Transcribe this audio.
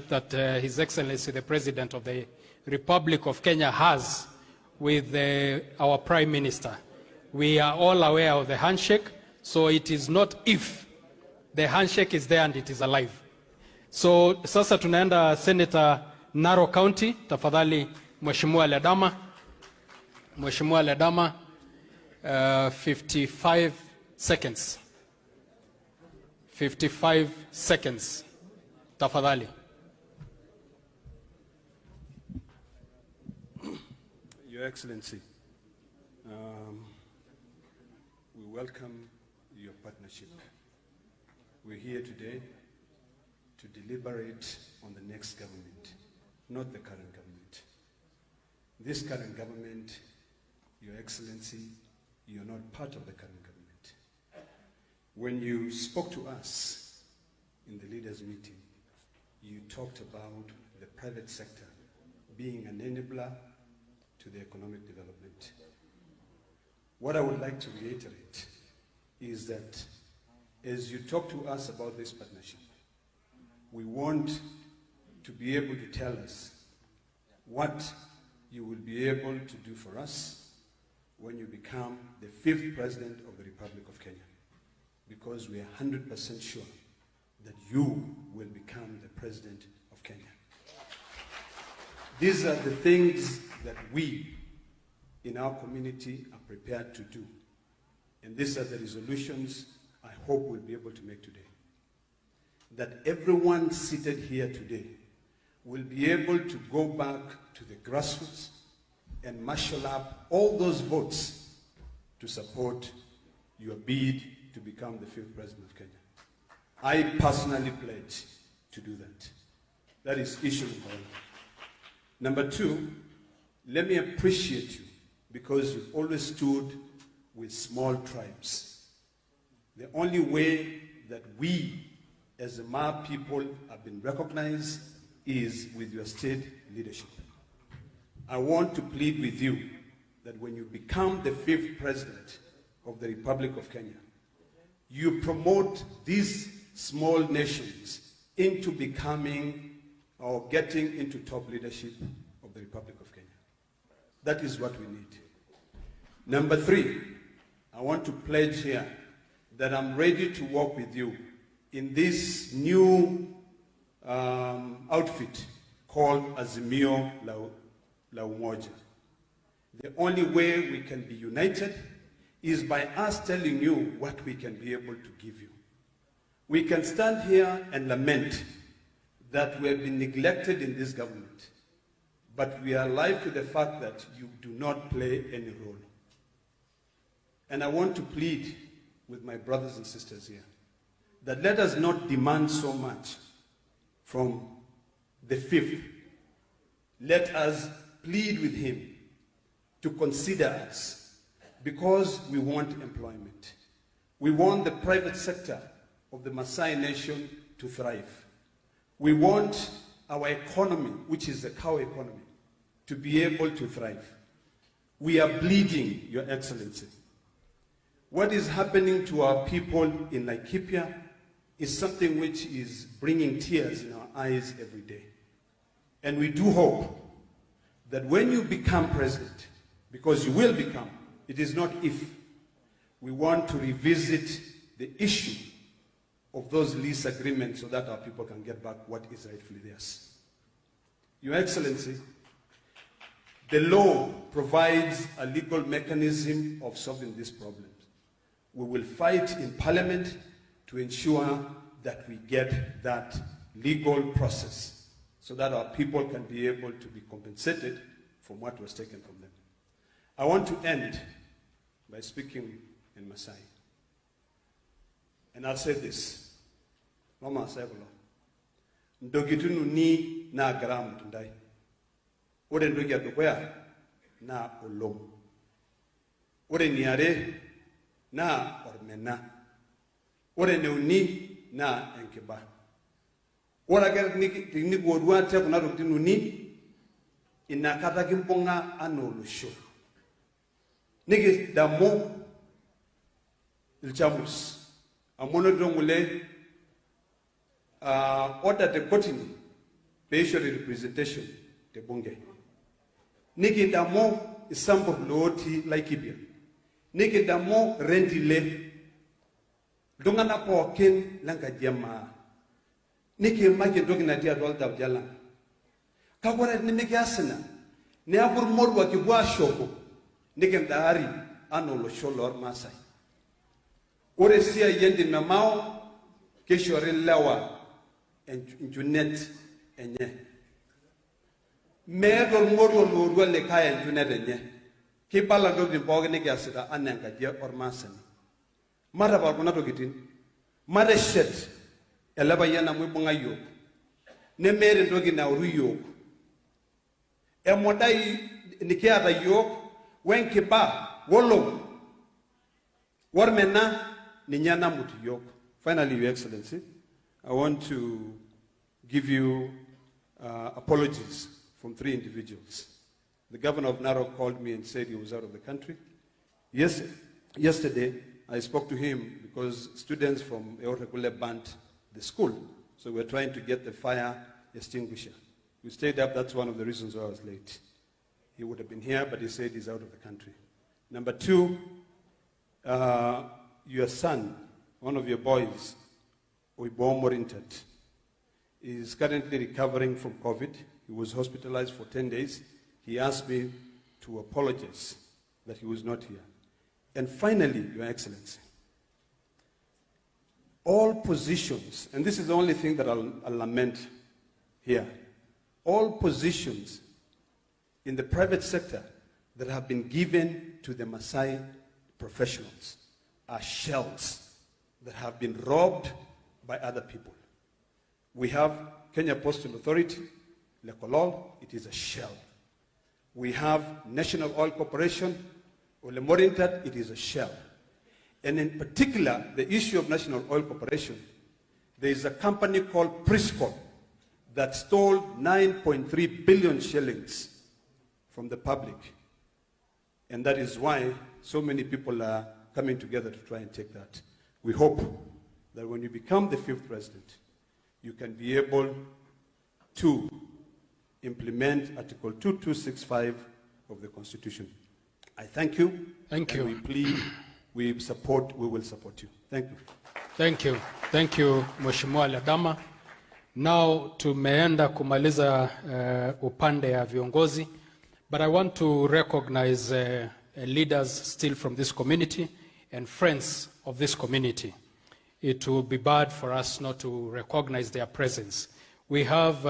that His Excellency the President of the Republic of Kenya has with our Prime Minister. We are all aware of the handshake, so it is not if. The handshake is there and it is alive. So sasa tunaenda Senator Narok County, tafadhali Mheshimiwa Ledama. Mheshimiwa Ledama, 55 seconds. 55 seconds. Tafadhali. Your Excellency, we welcome your partnership. We're here today to deliberate on the next government, not the current government. This current government, Your Excellency, you're not part of the current government. When you spoke to us in the leaders' meeting, you talked about the private sector being an enabler to the economic development. What I would like to reiterate is that as you talk to us about this partnership, we want to be able to tell us what you will be able to do for us when you become the 5th President of the Republic of Kenya, because we are 100% sure that you will become the President of Kenya. These are the things that we in our community are prepared to do. And these are the resolutions I hope we'll be able to make today. That everyone seated here today will be able to go back to the grassroots and marshal up all those votes to support your bid to become the 5th President of Kenya. I personally pledge to do that. That is issue number one. Number two, let me appreciate you because you've always stood with small tribes. The only way that we as the Ma people have been recognized is with your state leadership. I want to plead with you that when you become the 5th President of the Republic of Kenya, you promote these small nations into becoming or getting into top leadership of the Republic of Kenya. That is what we need. Number three, I want to pledge here that I'm ready to work with you in this new outfit called Azimio la Umoja. The only way we can be united is by us telling you what we can be able to give you. We can stand here and lament that we have been neglected in this government, but we are alive to the fact that you do not play any role. And I want to plead with my brothers and sisters here that let us not demand so much from the 5th. Let us plead with him to consider us because we want employment. We want the private sector of the Maasai nation to thrive. We want our economy, which is the cow economy, to be able to thrive. We are bleeding, Your Excellency. What is happening to our people in Laikipia is something which is bringing tears in our eyes every day. And we do hope that when you become president, because you will become, it is not if, we want to revisit the issue of those lease agreements so that our people can get back what is rightfully theirs. Your Excellency, the law provides a legal mechanism of solving these problems. We will fight in Parliament to ensure that we get that legal process so that our people can be able to be compensated from what was taken from them. I want to end by speaking in Maasai. And I'll say this. Mama Saibula. Ndogitunu ni na gram tundai. Ore ndogi adokoya na olom. Ore niare na ormena. Ore neuni na enkeba. Ora ger ni godwa te kuna rutinu ni inakata kimponga anolusho. Nigi damo ilchamus. Amono dongule order the kotini special representation te bunge. Niki damo isambo loti laikibia. Niki damo rendile. Dongana po ken langa jama. Niki maki dogina dia dolda jala. Kagora ni niki asana. Ne abur morwa ki bua shoko. Niki ndari ano lo sholor masai. Ore sia yendi namao keshore lawa enjunet enye. Medo morwa lorwa le kaya enjunet enye. Ki pala dogi boga niki asida anenga dia or masani. Mara ba kuna tokitin. Mara shet elaba yana mwibunga yok. Ne mere dogi na uru yok. E modai nikiata yok wenki ba wolong. Warmena ninyana mutu yok. Finally, Your Excellency, I want to give you apologies from 3 individuals. The governor of Narok called me and said he was out of the country. Yesterday, I spoke to him because students from Eorekule burnt the school. So we're trying to get the fire extinguisher. We stayed up, that's one of the reasons why I was late. He would have been here, but he said he's out of the country. Number 2, your son, one of your boys, Oibom Morintat, is currently recovering from COVID. He was hospitalized for 10 days. He asked me to apologize that he was not here. And finally, Your Excellency, all positions, and this is the only thing that I'll lament here, all positions in the private sector that have been given to the Maasai professionals are shells that have been robbed by other people. We have Kenya Postal Authority, Lekolol, it is a shell. We have National Oil Corporation, Ole Morintat, it is a shell. And in particular, the issue of National Oil Corporation, there is a company called Prisco that stole 9.3 billion shillings from the public. And that is why so many people are coming together to try and take that. We hope that when you become the 5th president, you can be able to implement Article 2265 of the Constitution. I thank you. Thank you. We plead, we will support you. Thank you. Thank you. Thank you, Mheshimiwa Ledama. Now tumeenda kumaliza upande ya viongozi, but I want to recognize leaders still from this community and friends of this community. It will be bad for us not to recognize their presence. We have